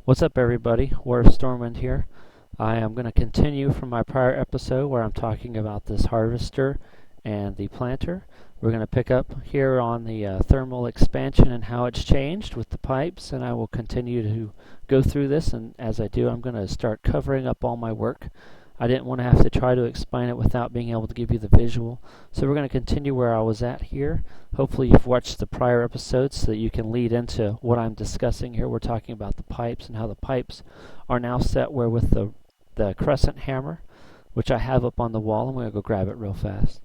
What's up, everybody? Stormwind here. I am going to continue from my prior episode where I'm talking about this harvester and the planter. We're going to pick up here on the thermal expansion and how it's changed with the pipes, and I will continue to go through this, and as I do, I'm going to start covering up all my work. I didn't want to have to try to explain it without being able to give you the visual. So we're going to continue where I was at here. Hopefully you've watched the prior episodes so that you can lead into what I'm discussing here. We're talking about the pipes and how the pipes are now set where with the crescent hammer, which I have up on the wall. I'm going to go grab it real fast.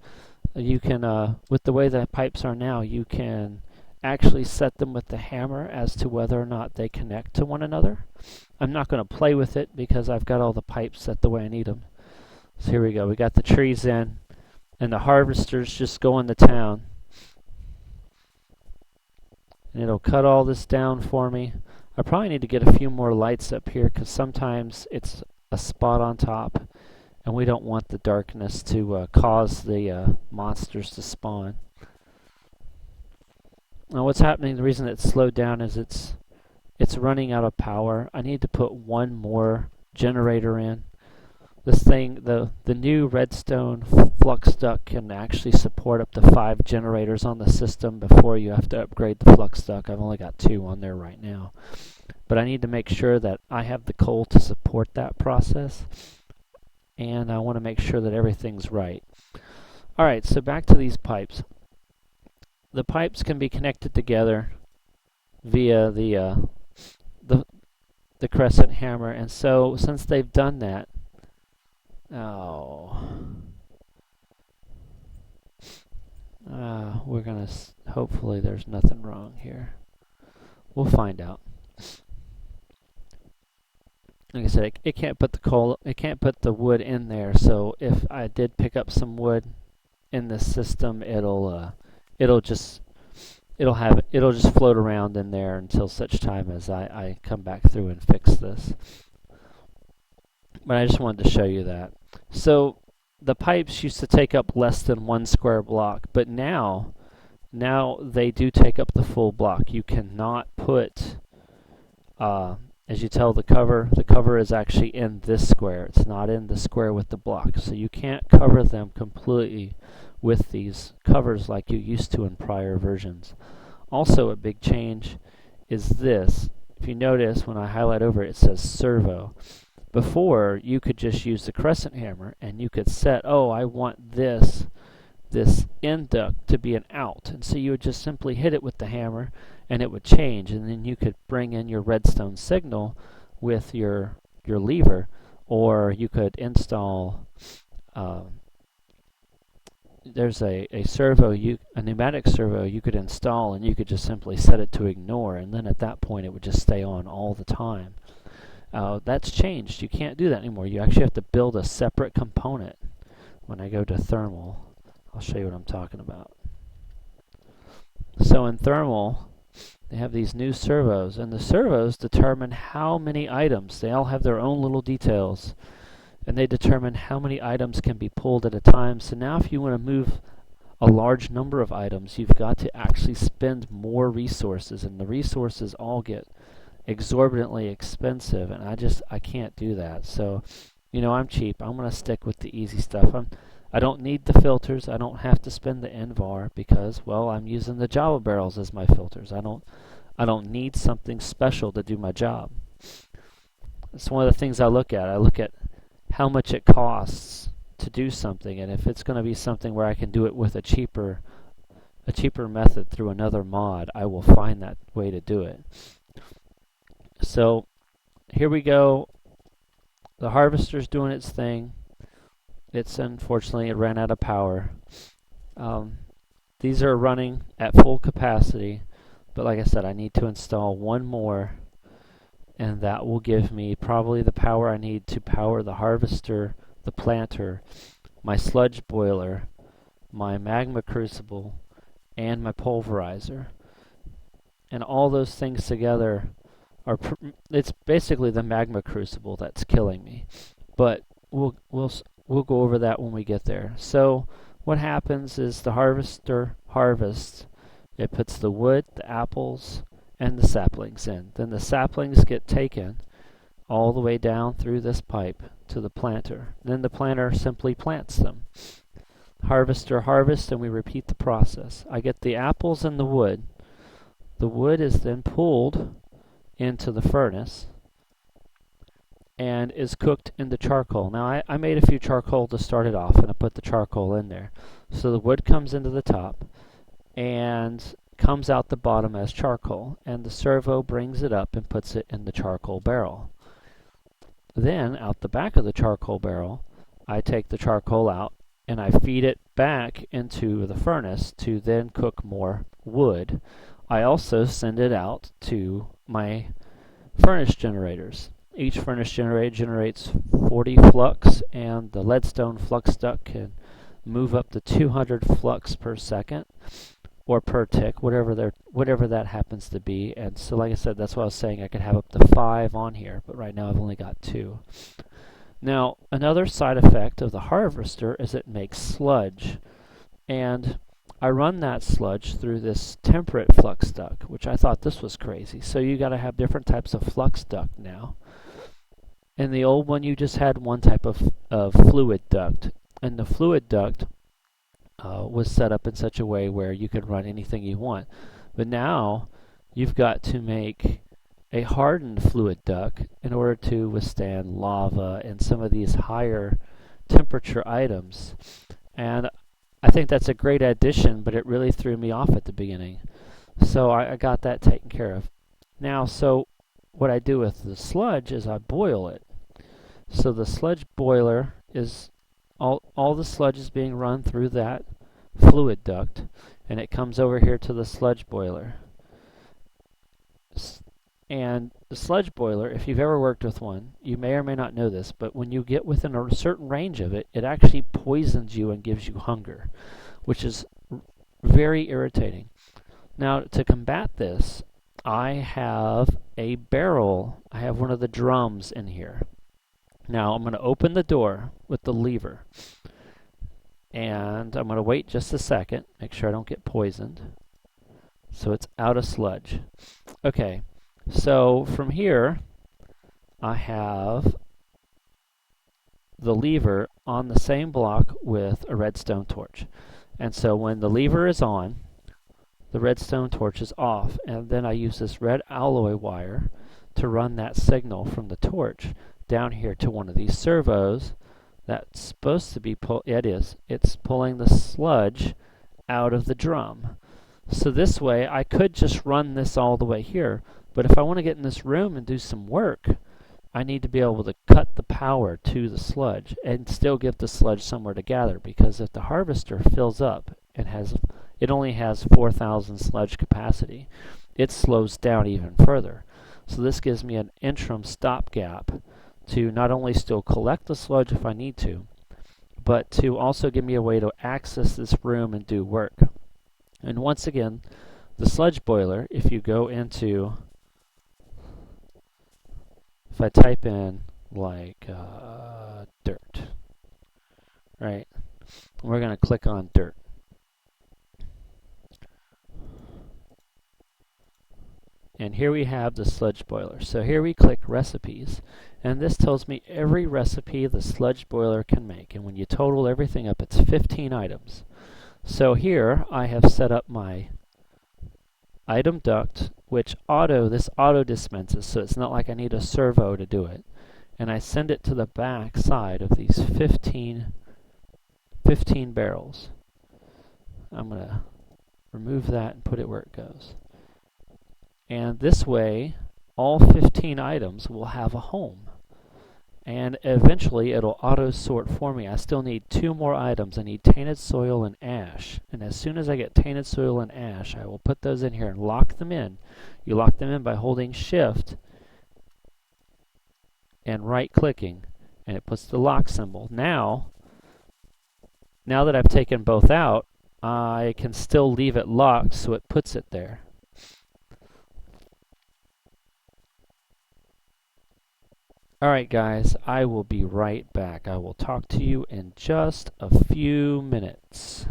You can, with the way the pipes are now, you can actually set them with the hammer as to whether or not they connect to one another. I'm not going to play with it because I've got all the pipes set the way I need them. So here we go. We got the trees in, and the harvester's just going to town. And it'll cut all this down for me. I probably need to get a few more lights up here because sometimes it's a spot on top, and we don't want the darkness to cause the monsters to spawn. Now what's happening, the reason it's slowed down is it's running out of power. I need to put one more generator in. This thing, the new redstone flux duct can actually support up to 5 generators on the system before you have to upgrade the flux duct. I've only got 2 on there right now. But I need to make sure that I have the coal to support that process. And I want to make sure that everything's right. Alright, so back to these pipes. The pipes can be connected together via the crescent hammer, and so since they've done that, we're gonna hopefully there's nothing wrong here. We'll find out. Like I said, it can't put the wood in there. So if I did pick up some wood in this system, it'll just float around in there until such time as I come back through and fix this. But I just wanted to show you that. So the pipes used to take up less than 1 square block, but now they do take up the full block. You cannot put, as you tell the cover is actually in this square. It's not in the square with the block. So you can't cover them completely with these covers like you used to in prior versions. Also, a big change is this. If you notice, when I highlight over it says servo. Before, you could just use the crescent hammer and you could set, I want this end duct to be an out. And so you would just simply hit it with the hammer and it would change. And then you could bring in your redstone signal with your lever, or you could install there's a servo, a pneumatic servo you could install, and you could just simply set it to ignore, and then at that point it would just stay on all the time. That's changed. You can't do that anymore. You actually have to build a separate component. When I go to thermal, I'll show you what I'm talking about. So in thermal, they have these new servos, and the servos determine how many items. They all have their own little details. And they determine how many items can be pulled at a time. So now if you want to move a large number of items, you've got to actually spend more resources, and the resources all get exorbitantly expensive, and I can't do that. So, I'm cheap. I'm going to stick with the easy stuff. I don't need the filters. I don't have to spend the NVAR because, I'm using the JABBA barrels as my filters. I don't need something special to do my job. It's one of the things I look at. I look at how much it costs to do something, and if it's going to be something where I can do it with a cheaper method through another mod, I will find that way to do it. So here we go. The harvester's doing its thing. Unfortunately it ran out of power. These are running at full capacity, but like I said, I need to install one more, and that will give me probably the power I need to power the harvester, the planter, my sludge boiler, my magma crucible, and my pulverizer. And all those things together it's basically the magma crucible that's killing me. But we'll go over that when we get there. So what happens is the harvester harvests. It puts the wood, the apples, and the saplings in. Then the saplings get taken all the way down through this pipe to the planter. Then the planter simply plants them. Harvester harvests, and we repeat the process. I get the apples and the wood. The wood is then pulled into the furnace and is cooked in the charcoal. Now I made a few charcoal to start it off, and I put the charcoal in there. So the wood comes into the top and comes out the bottom as charcoal, and the servo brings it up and puts it in the charcoal barrel. Then out the back of the charcoal barrel, I take the charcoal out and I feed it back into the furnace to then cook more wood. I also send it out to my furnace generators. Each furnace generator generates 40 flux, and the leadstone flux duct can move up to 200 flux per second or per tick, whatever that happens to be. And so, like I said, that's what I was saying. I could have up to 5 on here, but right now I've only got 2. Now, another side effect of the harvester is it makes sludge, and I run that sludge through this temperate flux duct, which I thought this was crazy. So you got to have different types of flux duct now. In the old one, you just had one type of fluid duct, and the fluid duct was set up in such a way where you could run anything you want. But now you've got to make a hardened fluid duct in order to withstand lava and some of these higher temperature items. And I think that's a great addition, but it really threw me off at the beginning. So I got that taken care of. Now, so what I do with the sludge is I boil it. So the sludge boiler is all the sludge is being run through that fluid duct, and it comes over here to the sludge boiler. And the sludge boiler, if you've ever worked with one, you may or may not know this, but when you get within a certain range of it, it actually poisons you and gives you hunger, which is very irritating. Now, to combat this, I have a barrel. I have one of the drums in here. Now, I'm going to open the door with the lever, and I'm going to wait just a second, make sure I don't get poisoned. So it's out of sludge. Okay, so from here, I have the lever on the same block with a redstone torch. And so when the lever is on, the redstone torch is off, and then I use this red alloy wire to run that signal from the torch down here to one of these servos that's supposed to be it's pulling the sludge out of the drum. So this way I could just run this all the way here, but if I want to get in this room and do some work, I need to be able to cut the power to the sludge and still give the sludge somewhere to gather, because if the harvester fills up and it only has 4,000 sludge capacity, it slows down even further. So this gives me an interim stopgap to not only still collect the sludge if I need to, but to also give me a way to access this room and do work. And once again, the sludge boiler, if you go into, if I type in like dirt, right, we're going to click on dirt. And here we have the sludge boiler. So here we click recipes, and this tells me every recipe the sludge boiler can make. And when you total everything up, it's 15 items. So here I have set up my item duct, which this auto dispenses, so it's not like I need a servo to do it. And I send it to the back side of these 15 barrels. I'm going to remove that and put it where it goes. And this way, all 15 items will have a home. And eventually, it'll auto-sort for me. I still need 2 more items. I need tainted soil and ash. And as soon as I get tainted soil and ash, I will put those in here and lock them in. You lock them in by holding Shift and right-clicking, and it puts the lock symbol. Now that I've taken both out, I can still leave it locked, so it puts it there. Alright guys, I will be right back. I will talk to you in just a few minutes.